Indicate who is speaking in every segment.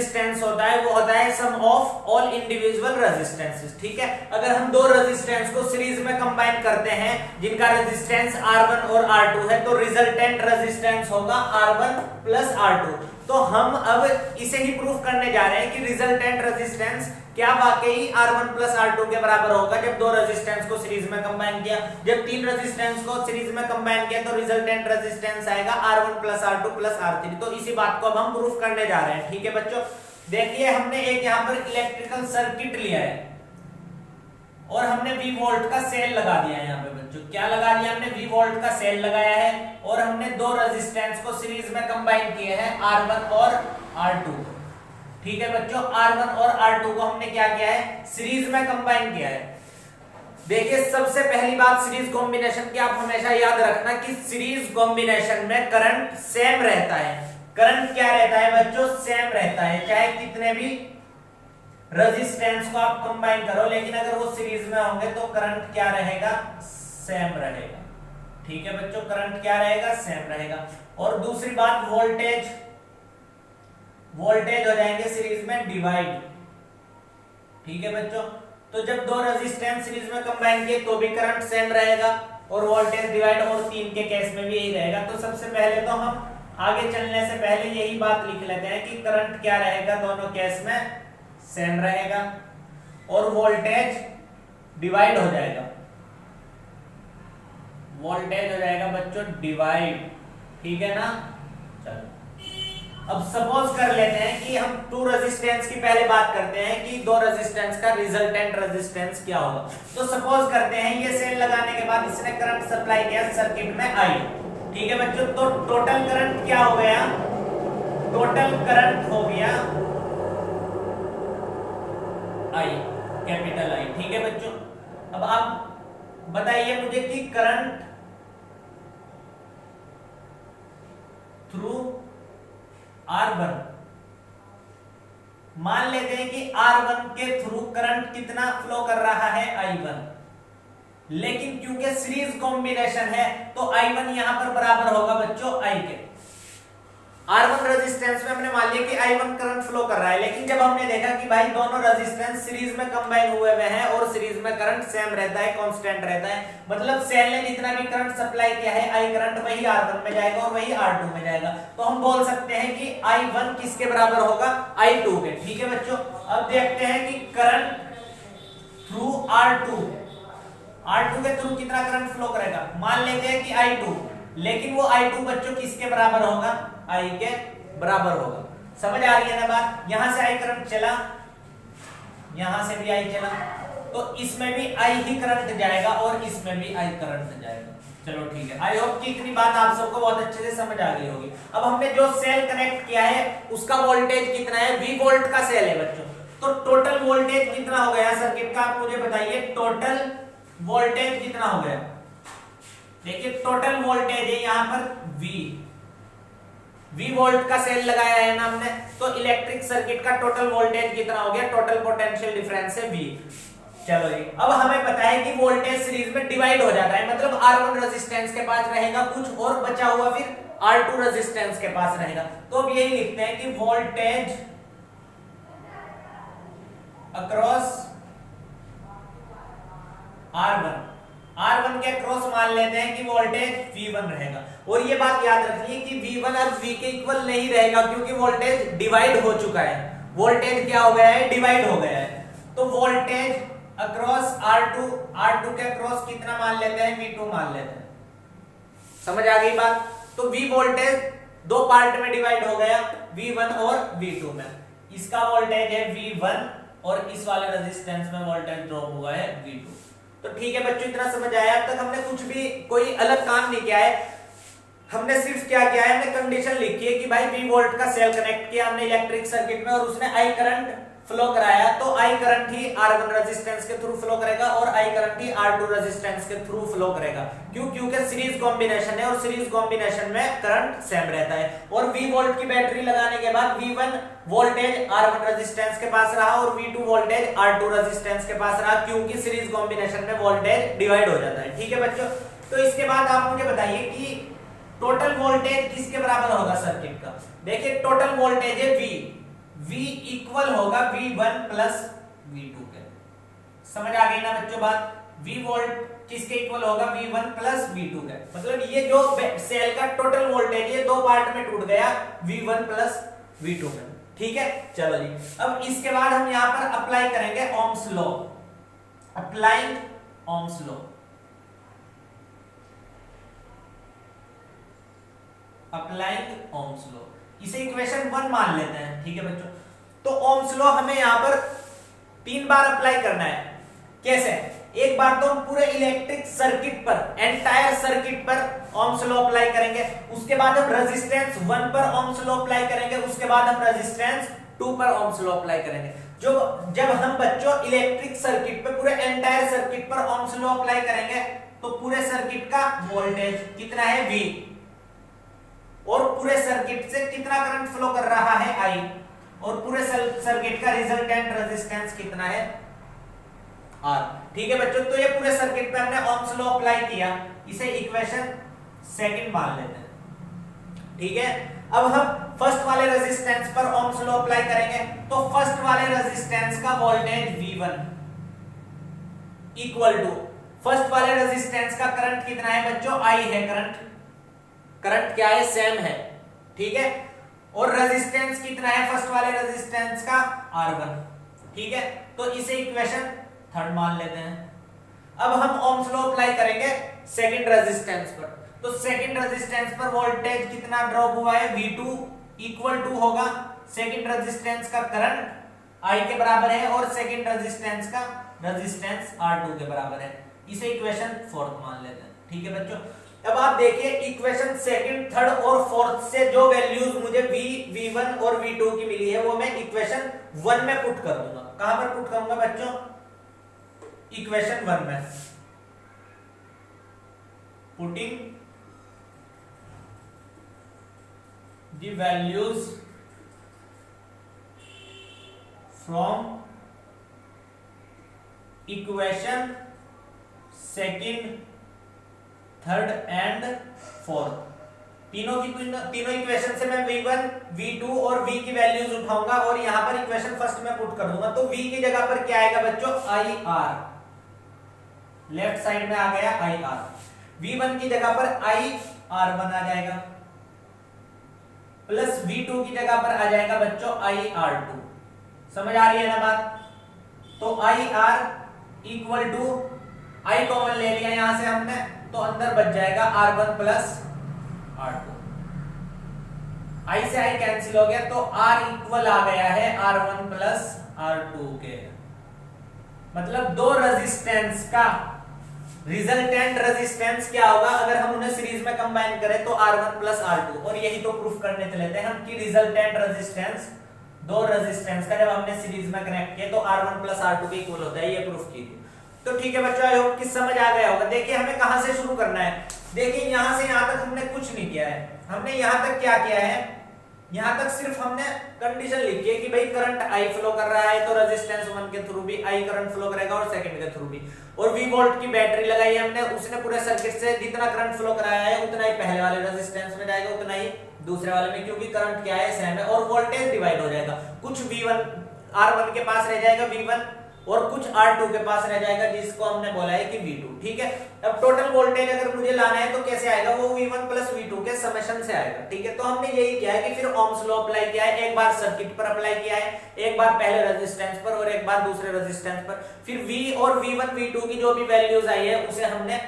Speaker 1: Resistance होता है वो होता है सम ऑफ ऑल इंडिविजुअल रेजिस्टेंसेस। ठीक है, अगर हम दो रेजिस्टेंस को सीरीज में कंबाइन करते हैं जिनका रेजिस्टेंस R1 और R2 है, तो रिजल्टेंट रेजिस्टेंस होगा R1 प्लस R2। तो हम अब इसे ही प्रूफ करने जा रहे हैं कि रिजल्टेंट रेजिस्टेंस क्या वाकई R1 प्लस R2 के बराबर होगा जब दो रेजिस्टेंस को सीरीज में कंबाइन किया। जब तीन रेजिस्टेंस को सीरीज में कंबाइन किया तो रिजल्टेंट रेजिस्टेंस आएगा R1 plus R2 plus R3। तो इसी बात को अब हम प्रूफ करने जा रहे हैं। ठीक है बच्चों, देखिए हमने एक यहाँ पर इलेक्ट्रिकल सर्किट लिया है और हमने V वोल्ट का सेल लगा दिया है। यहाँ पे बच्चों क्या लगा दिया हमने, V वोल्ट का सेल लगाया है और हमने दो रेजिस्टेंस को सीरीज में कंबाइन किए हैं R1 और R2। ठीक है बच्चों, R1 और R2 को हमने क्या किया है, सीरीज में कंबाइन किया है। देखिए सबसे पहली बात सीरीज कॉम्बिनेशन की आप हमेशा याद रखना कि सीरीज कॉम्बिनेशन में करंट सेम रहता है। करंट क्या रहता है बच्चों, सेम रहता है, चाहे कितने भी रेजिस्टेंस को आप कंबाइन करो, लेकिन अगर वो सीरीज में होंगे तो करंट क्या रहेगा, सेम रहेगा। ठीक है बच्चों, करंट क्या रहेगा, सेम रहेगा। और दूसरी बात वोल्टेज हो जाएंगे सीरीज में डिवाइड। ठीक है बच्चों, तो जब दो रेजिस्टेंस सीरीज में कंबाइन किए तो भी करंट सेम रहेगा और वोल्टेज डिवाइड, और तीन के केस में भी यही रहेगा। तो सबसे पहले तो हम आगे चलने से पहले यही बात लिख लेते हैं कि करंट क्या रहेगा, दोनों केस में सेम रहेगा और वोल्टेज डिवाइड हो जाएगा। वोल्टेज हो जाएगा बच्चों डिवाइड। ठीक है ना, चलो अब सपोज कर लेते हैं कि हम टू रेजिस्टेंस की पहले बात करते हैं कि दो रेजिस्टेंस का रिजल्टेंट रेजिस्टेंस क्या होगा। तो सपोज करते हैं ये सेल लगाने के बाद इसने करंट सप्लाई किया सर्किट में I। ठीक है बच्चों, तो टोटल करंट क्या हो गया, टोटल करंट हो गया I, कैपिटल I। ठीक है बच्चों, अब आप बताइए मुझे कि करंट थ्रू R1, मान लेते हैं कि R1 के थ्रू करंट कितना फ्लो कर रहा है, I1, लेकिन क्योंकि सीरीज कॉम्बिनेशन है तो I1 यहां पर बराबर होगा बच्चों I के। R1 रेजिस्टेंस में हमने मान लिया कि I1 करंट फ्लो कर रहा है, लेकिन जब हमने देखा कि भाई दोनों रेजिस्टेंस सीरीज में कंबाइन हुए हैं और सीरीज में करंट सेम रहता है, कांस्टेंट रहता है, मतलब सेल ने जितना भी करंट सप्लाई किया है I करंट वही R1 में जाएगा और वही R2 में जाएगा। तो हम बोल सकते हैं कि I1 किसके बराबर होगा, I2 के। ठीक है बच्चों, अब देखते हैं कि करंट थ्रू R2 के थ्रू कितना करंट फ्लो करेगा। मान लेते हैं कि I2, लेकिन वो I2 बच्चों किसके बराबर होगा, I के बराबर होगा। समझ आ रही है ना बात, यहां से I करंट चला, यहां से भी I चला, तो इसमें भी I ही करंट जाएगा और इसमें भी I करंट जाएगा। चलो ठीक है, आई होप कि इतनी बात आप सबको बहुत अच्छे से समझ आ गई होगी। अब हमने जो सेल कनेक्ट किया है उसका वोल्टेज कितना है, V वोल्ट का सेल है बच्चों, तो टोटल वोल्टेज कितना हो गया सर्किट का, आप मुझे बताइए टोटल वोल्टेज कितना हो गया। देखिए टोटल वोल्टेज है यहाँ पर V वोल्ट का सेल लगाया है ना हमने, तो इलेक्ट्रिक सर्किट का टोटल वोल्टेज कितना हो गया, टोटल पोटेंशियल डिफरेंस है V। चलो जी, अब हमें पता है कि वोल्टेज सीरीज में डिवाइड हो जाता है, मतलब R1 रेजिस्टेंस के पास रहेगा कुछ और बचा हुआ फिर R2 रेजिस्टेंस के पास रहेगा। तो अब यही लिखते हैं कि वोल्टेज अक्रॉस R1 के अक्रॉस मान लेते हैं कि वोल्टेज V1 रहेगा। और ये बात याद रखिए कि V1 अब V के इक्वल नहीं रहेगा क्योंकि वोल्टेज डिवाइड हो चुका है। वोल्टेज क्या हो गया है, डिवाइड हो गया है। तो वोल्टेज अक्रॉस R2 के अक्रॉस कितना मान लेते हैं, V2 मान लेते हैं। समझ आ गई बात। तो V वोल्टेज दो पार्ट में डिवाइड हो गया, V1 और V2 में। इसका वोल्टेज है V1 और इस वाले रेजिस्टेंस में वोल्टेज ड्रॉप हुआ है V2। तो ठीक है बच्चों, इतना समझ आया। अब तक हमने कुछ भी कोई अलग काम नहीं किया है, हमने सिर्फ क्या किया है, हमने कंडीशन लिखी है कि भाई V वोल्ट का सेल कनेक्ट किया हमने इलेक्ट्रिक सर्किट में और उसने I करंट फ्लो कराया, तो I current he R1 resistance के थ्रू फ्लो करेगा और I current he R2 resistance के थ्रू फ्लो करेगा। क्यों, क्योंकि सीरीज कॉम्बिनेशन है और सीरीज कॉम्बिनेशन में करंट सेम रहता है। और V वोल्ट की बैटरी लगाने के बाद V1 वोल्टेज R1 रेजिस्टेंस के पास रहा और V2 वोल्टेज R2 रेजिस्टेंस के पास रहा, क्योंकि सीरीज कॉम्बिनेशन में वोल्टेज डिवाइड हो जाता है। ठीक है बच्चों, तो इसके बाद आप मुझे बताइए कि टोटल वोल्टेज किसके बराबर होगा सर्किट का। देखिए टोटल वोल्टेज है V, V इक्वल होगा V1 प्लस V2 के। समझ आ गई ना बच्चों बात? V वोल्ट किसके इक्वल होगा? V1 प्लस V2 के। मतलब ये जो सेल का टोटल वोल्टेज ये दो पार्ट में टूट गया, V1 प्लस V2 में। ठीक है, चलो जी। अब इसके बाद हम यहां पर अप्लाई करेंगे Ohm's law, applying Ohm's law, applying Ohm's law. इसे इक्वेशन 1 मान लेते हैं। ठीक है बच्चों, तो ओम्स लॉ हमें यहां पर 3 बार अप्लाई करना है। कैसे? एक बार तो हम पूरे इलेक्ट्रिक सर्किट पर, एंटायर सर्किट पर ओम्स लॉ अप्लाई करेंगे, उसके बाद हम रेजिस्टेंस 1 पर ओम्स लॉ अप्लाई करेंगे, उसके बाद हम रेजिस्टेंस 2 पर ओम्स लॉ अप्लाई करेंगे। जो जब हम बच्चों इलेक्ट्रिक सर्किट पे, पूरे एंटायर सर्किट पर ओम्स लॉ अप्लाई करेंगे तो पूरे सर्किट का वोल्टेज कितना है? V, और पूरे सर्किट से कितना करंट फ्लो कर रहा है? I, और पूरे सर्किट का रिजल्टेंट रेजिस्टेंस कितना है? R। ठीक है बच्चों, तो ये पूरे सर्किट पे हमने ओम्स लॉ अप्लाई किया, इसे इक्वेशन 2 मान लेते हैं। ठीक है, अब हम फर्स्ट वाले रेजिस्टेंस पर ओम्स लॉ अप्लाई करेंगे, तो फर्स्ट वाले रेजिस्टेंस का voltage V1 equal to first वाले रेजिस्टेंस का करंट कितना है बच्चों? I है करंट क्या है? सेम है। ठीक है, और रेजिस्टेंस कितना है फर्स्ट वाले रेजिस्टेंस का? R1। ठीक है, तो इसे इक्वेशन 3 मान लेते हैं। अब हम ओम्स लॉ अप्लाई करेंगे सेकंड रेजिस्टेंस पर, तो सेकंड रेजिस्टेंस पर वोल्टेज कितना ड्रॉप हुआ है? V2 इक्वल टू होगा सेकंड रेजिस्टेंस का करंट I के बराबर है, और सेकंड रेजिस्टेंस का रेजिस्टेंस R2 के बराबर है। इसे इक्वेशन 4 मान लेते हैं। ठीक है बच्चों, अब आप देखिए इक्वेशन सेकंड, थर्ड और फोर्थ से जो वैल्यूज मुझे V1 और V2 की मिली है वो मैं इक्वेशन 1 में पुट कर दूंगा। कहां पर पुट करूंगा बच्चों? इक्वेशन 1 में। Putting the values from equation second, third and fourth, तीनों इक्वेशन से मैं V1, V2 और V की वैल्यूज उठाऊंगा और यहां पर इक्वेशन फर्स्ट में पुट कर दूंगा। तो V की जगह पर क्या आएगा बच्चों? IR, लेफ्ट साइड में आ गया IR। V1 की जगह पर IR1 आ जाएगा, प्लस V2 की जगह पर आ जाएगा बच्चों IR2। समझ आ रही है ना बात? तो IR equal to, I common ले लिया यहां से हमने, तो अंदर बच जाएगा R1 प्लस R2। I से I कैंसिल हो गया, तो R इक्वल आ गया है R1 प्लस R2 के। मतलब दो रेजिस्टेंस का रिजल्टेंट रेजिस्टेंस क्या होगा अगर हम उन्हें सीरीज में कंबाइन करें? तो R1 प्लस R2। और यही तो प्रूफ करने चले थे हम कि रिजल्टेंट रेजिस्टेंस दो रेजिस्टेंस का जब हमने सीरीज में कनेक्ट किया तो R1 प्लस R2 के इक्वल होता है, ये प्रूफ की थी। तो ठीक है बच्चों, आई होप कि समझ आ गया होगा। देखिए हमें कहां से शुरू करना है। देखिए यहां से यहां तक हमने कुछ नहीं किया है। हमने यहां तक क्या किया है? यहां तक सिर्फ हमने कंडीशन लिखी है कि भाई करंट I फ्लो कर रहा है, तो रेजिस्टेंस 1 के थ्रू भी I करंट फ्लो करेगा और सेकंड के थ्रू भी। और V वोल्ट की बैटरी लगाई है हमने, उसने पूरे सर्किट से जितना करंट फ्लो कराया है उतना ही पहले वाले रेजिस्टेंस में जाएगा, उतना ही दूसरे वाले में, क्योंकि करंट क्या है? सेम है। और वोल्टेज डिवाइड हो जाएगा, कुछ V1 R1 के पास रह जाएगा V1, और कुछ R2 के पास रह जाएगा जिसको हमने बोला है कि V2। ठीक है, अब टोटल वोल्टेज अगर मुझे लाना है तो कैसे आएगा? वो V1 प्लस V2 के समेशन से आएगा। ठीक है, तो हमने यही किया है कि फिर ओम्स लॉ अप्लाई किया है, एक बार सर्किट पर अप्लाई किया है, एक बार पहले रेजिस्टेंस पर और एक बार दूसरे रेजिस्टेंस पर। फिर V और V1 V2 की जो भी वैल्यूज आई है उसे हमने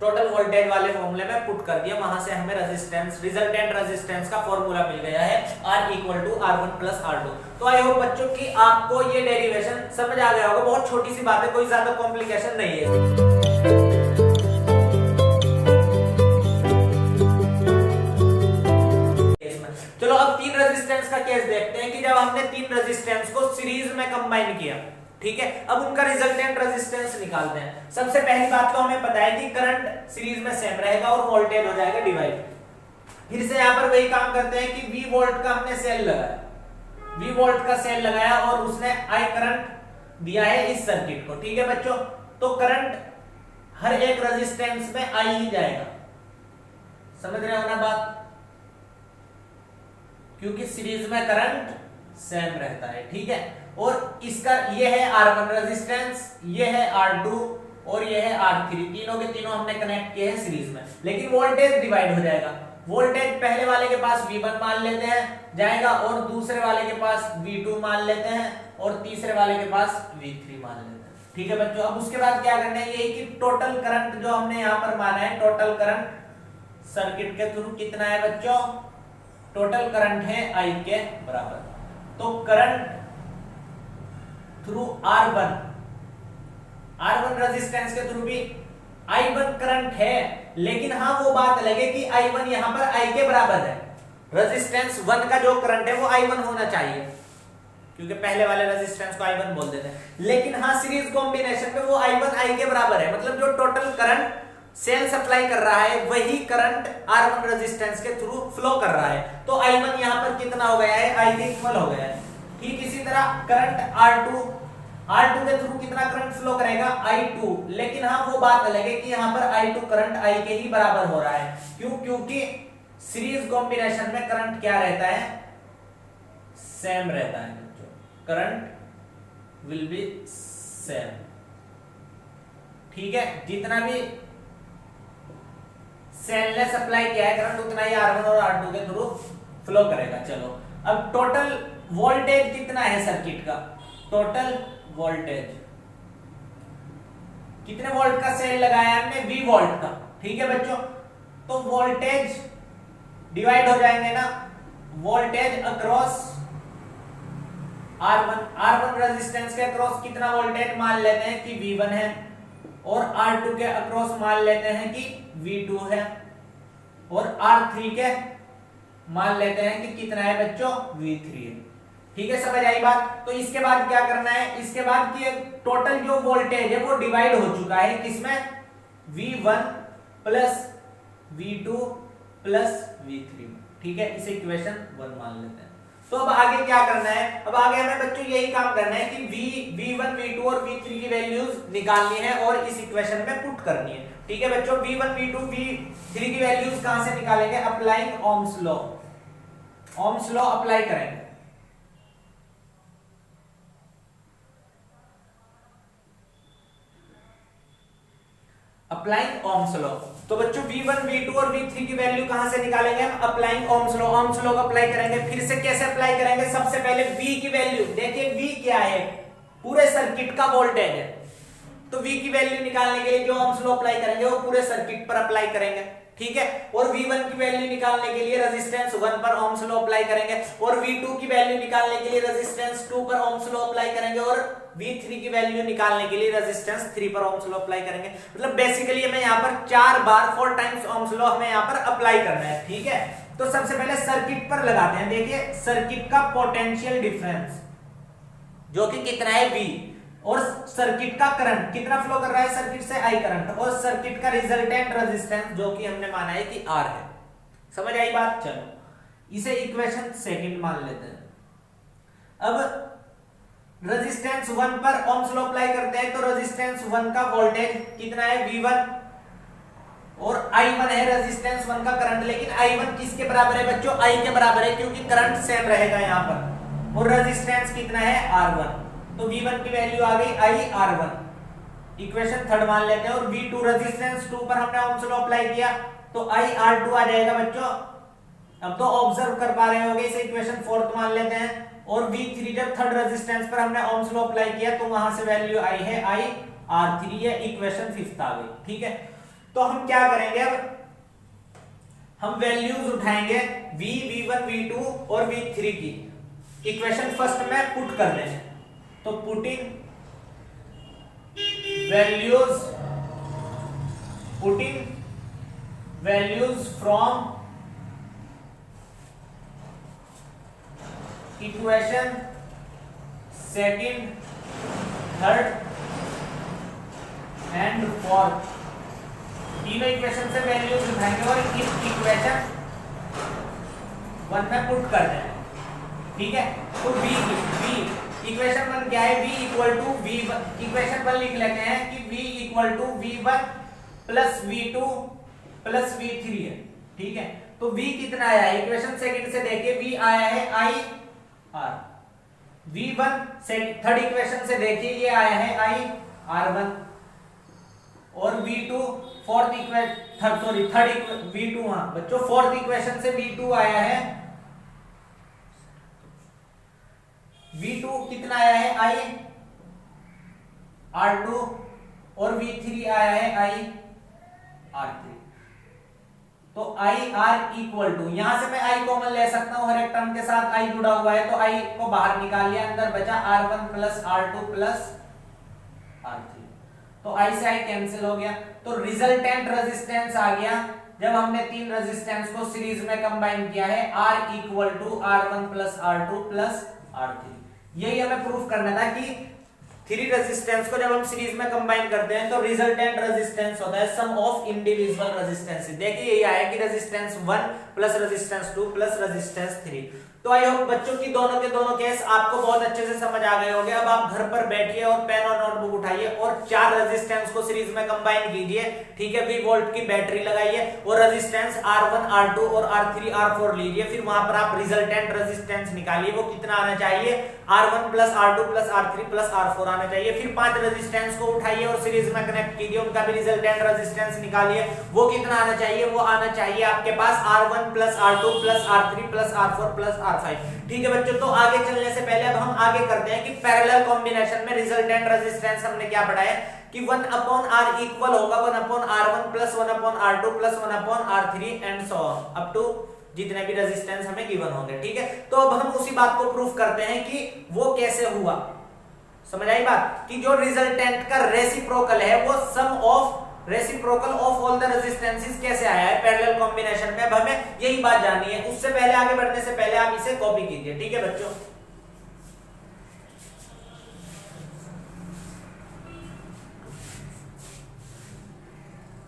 Speaker 1: टोटल वोल्टेज वाले फॉर्मूले में पुट कर दिया। वहां से हमें रेजिस्टेंस, रिजल्टेंट रेजिस्टेंस का फॉर्मूला मिल गया है R equal to R1 plus R2। तो आई होप बच्चों कि आपको ये डेरिवेशन समझ आ गया होगा। बहुत छोटी सी बात है, कोई ज्यादा कॉम्प्लिकेशन नहीं है। चलो अब तीन रेजिस्टेंस का केस देखते हैं कि जब हमने तीन रेजिस्टेंस को सीरीज में कंबाइन किया, ठीक है, अब उनका रिजल्टेंट रेजिस्टेंस निकालते हैं। सबसे पहली बात तो हमें पता है कि करंट सीरीज में सेम रहेगा और वोल्टेज हो जाएगा डिवाइड। फिर से यहां पर वही काम करते हैं कि V वोल्ट का हमने सेल लगाया, V वोल्ट का सेल लगाया और उसने I करंट दिया है इस सर्किट को। ठीक है बच्चों, तो करंट हर एक रेजिस्टेंस में I ही जाएगा। समझ रहे हो ना बात? क्योंकि सीरीज में करंट सेम रहता है, ठीक है। और इसका ये है R1 रेजिस्टेंस, ये है R2 और ये है R3, तीनों के तीनों हमने कनेक्ट किए हैं सीरीज में, लेकिन वोल्टेज डिवाइड हो जाएगा। वोल्टेज पहले वाले के पास V1 मान लेते हैं जाएगा, और दूसरे वाले के पास V2 मान लेते हैं, और तीसरे वाले के पास V3 मान लेते हैं, ठीक है बच्चों। अब उसके बाद क्या करना है, यही कि टोटल करंट जो हमने यहाँ पर माना है, टोटल करंट सर्किट के थ्रू कितना है बच्चों, टोटल करंट है I के बराबर। तो करंट थ्रू R1 रेजिस्टेंस के थ्रू भी I1 करंट है, लेकिन हाँ वो बात अलग है कि I1 यहाँ पर I के बराबर है। रेजिस्टेंस 1 का जो करंट है वो I1 होना चाहिए, क्योंकि पहले वाले रेजिस्टेंस को I1 बोल देते हैं, लेकिन हाँ सीरीज कॉम्बिनेशन में वो I1 I के बराबर है। मतलब जो टोटल करंट सेल सप्लाई कर रहा है वही करंट R1 रेजिस्टेंस के थ्रू फ्लो कर रहा है। तो I1 यहाँ पर कितना हो गया है, I के इक्वल हो गया है। ठीक इसी तरह करंट R2 के थ्रू कितना करंट फ्लो करेगा, I2, लेकिन हाँ वो बात अलग है कि यहाँ पर I2 करंट I के ही बराबर हो रहा है। क्यों? क्योंकि सीरीज कॉम्बिनेशन में करंट क्या रहता है, सेम रहता है बच्चों, करंट विल बी सेम, ठीक है। जितना भी सेल ने सप्लाई किया है करंट उतना ही R1 और R2 के थ्रू फ्लो करेगा। चलो अब टोटल वोल्टेज कितना है सर्किट का, टोटल वोल्टेज कितने वोल्ट का सेल लगाया हमने, V वोल्ट का, ठीक है बच्चों। तो वोल्टेज डिवाइड हो जाएंगे ना, वोल्टेज अक्रॉस R1 रेजिस्टेंस के अक्रॉस कितना वोल्टेज मान लेते हैं कि V1 है, और R2 के अक्रॉस मान लेते हैं कि V2 है, और R3 के मान लेते हैं कि कितना है बच्चों, V3 है, ठीक है। समझ आई बात। तो इसके बाद क्या करना है, इसके बाद कि टोटल जो वोल्टेज है वो डिवाइड हो चुका है किसमें, V1 plus V2 plus V3, ठीक है। इसे इक्वेशन 1 मान लेते हैं। तो अब आगे क्या करना है, अब आगे हमें बच्चों यही काम करना है कि V1 V2 और V3 की वैल्यूज निकालनी है और इस इक्वेशन में पुट करनी है, ठीक है बच्चों। V1 V2 V3 की वैल्यूज कहां से निकालेंगे, applying Ohm's law, Ohm's law apply करेंगे। अप्लाइंग ओम्स लॉ, तो बच्चों V1 V2 और V3 की वैल्यू कहां से निकालेंगे हम, applying Ohm's law. Ohm's law को अप्लाई करेंगे, फिर से कैसे अप्लाई करेंगे, सबसे पहले V की वैल्यू देखिए, V क्या है, पूरे सर्किट का वोल्टेज है, तो V की वैल्यू निकालने के लिए जो ओम्स लॉ अप्लाई करेंगे वो पूरे सर्किट पर अप्लाई करेंगे, ठीक है। और V1 की वैल्यू निकालने के लिए रेजिस्टेंस 1 पर ओम्स लॉ अप्लाई करेंगे, और V2 की वैल्यू निकालने के लिए रेजिस्टेंस 2 पर ओम्स लॉ अप्लाई करेंगे, और V3 की वैल्यू निकालने के लिए रेजिस्टेंस 3 पर ओम्स लॉ अप्लाई करेंगे। मतलब बेसिकली हमें यहाँ पर 4 टाइम्स ओम्स लॉ हमें यहाँ पर अप्लाई करना है, ठीक है। तो सबसे पहले सर्किट पर लगाते हैं। देखिए सर्किट का पोटेंशियल डिफरेंस जो कि कितना है V, और सर्किट का करंट कितना फ्लो कर रहा है सर्किट से, I करंट, और सर्किट का रिजल्टेंट रेजिस्टेंस जो कि हमने माना है कि R है। समझ आई बात। चलो इसे इक्वेशन सेकंड मान लेते हैं। अब रेजिस्टेंस 1 पर ओम्स लॉ अप्लाई करते हैं, तो रेजिस्टेंस 1 का वोल्टेज कितना है, V1, और I1 है रेजिस्टेंस 1 का करंट, लेकिन I1 किसके बराबर है बच्चों, I के बराबर है, क्योंकि करंट सेम रहेगा यहाँ पर, और रेजिस्टेंस कितना है, R1। तो V1 की वैल्यू आ गई I R1, इक्वेशन थर्ड मान लेते हैं। और V2 रेजिस्टेंस 2 पर हमने ओम्स लॉ अप्लाई किया, तो I R2 आ जाएगा बच्चों। अब तो ऑब्जर्व कर पा रहे होंगे, इसे इक्वेशन फोर्थ मान लेते हैं। और V3 जब थर्ड रेजिस्टेंस पर हमने ओम्स लॉ अप्लाई किया, तो वहां से वैल्यू आई है I R3, ये इक्वेशन फिफ्थ आ गई, ठीक है। तो हम क्या करेंगे, अब हम वैल्यूज उठाएंगे V1 V2 और V3 की, इक्वेशन फर्स्ट में पुट कर देंगे। तो putting values from equation second, third and fourth, तीनों इक्वेशन से वैल्यूज उठाएंगे और इस इक्वेशन 1 में पुट कर देंगे, ठीक है। तो V इक्वेशन 1 क्या है, V equal to V1, equation 1 लिख लेते हैं कि V equal to V1 plus V2 plus V3 है, ठीक है। तो V कितना आया है, इक्वेशन सेकंड से देखिए V आया है I R, V1 से थर्ड इक्वेशन से देखिए ये आया है I R1 और V2 fourth equation third V2 हाँ बच्चों फोर्थ इक्वेशन से V2 आया है V2 कितना आया है I R2 और V3 आया है I R3। तो I R इक्वल टू यहां से मैं I कॉमन ले सकता हूं, हर एक टर्म के साथ I जुड़ा हुआ है तो I को बाहर निकाल लिया, अंदर बचा R1 plus R2 plus R3। तो I से I कैंसिल हो गया, तो रिजल्टेंट रेजिस्टेंस आ गया जब हमने तीन रेजिस्टेंस को सीरीज में कंबाइन किया है R equal to R1 plus R2 plus R3। यही हमें प्रूफ करना था कि थ्री रेजिस्टेंस को जब हम सीरीज में कंबाइन करते हैं तो रिजल्टेंट रेजिस्टेंस होता है सम ऑफ इंडिविजुअल रेजिस्टेंसेस। देखिए यही आया कि resistance 1 plus resistance 2 plus resistance 3। तो आई होप बच्चों की दोनों के दोनों केस आपको बहुत अच्छे से समझ आ गए होंगे। अब आप घर पर बैठिए और पेन और नोटबुक उठाइए और चार रेजिस्टेंस को सीरीज में कंबाइन कीजिए, ठीक है। 20 वोल्ट की बैटरी लगाइए और रेजिस्टेंस R1 R2 और R3 R4 लीजिए, फिर वहां पर आप रिजल्टेंट रेजिस्टेंस निकालिए, वो कितना आना चाहिए R1 plus R2 plus R3 plus R4 आना चाहिए। फिर 5 रेजिस्टेंस को उठाइए और सीरीज में कनेक्ट कीजिए, उनका भी रिजल्टेंट रेजिस्टेंस निकालिए, वो कितना आना चाहिए, वो आना चाहिए आपके पास R1 plus R2 plus R3 plus R4 plus R5। ठीक है बच्चों, तो आगे चलने से पहले अब हम आगे करते हैं कि पैरेलल कॉम्बिनेशन में रिजल्टेंट रेजिस्टेंस हमने क्या पढ़ा है कि 1 अपॉन R इक्वल होगा 1 upon R1 plus 1 upon R2 plus 1 upon R3 and so on up to जितने भी रेजिस्टेंस हमें गिवन होंगे, ठीक है। तो अब हम उसी बात को प्रूफ करते हैं कि वो कैसे हुआ। समझ आई बात कि जो रिजल्टेंट का रेसिप्रोकल है वो some of reciprocal of all the resistances कैसे आया है पैरेलल कॉम्बिनेशन में। अब हमें यही बात जाननी है। उससे पहले आगे बढ़ने से पहले आप इसे कॉपी कीजिए, ठीक है बच्चों।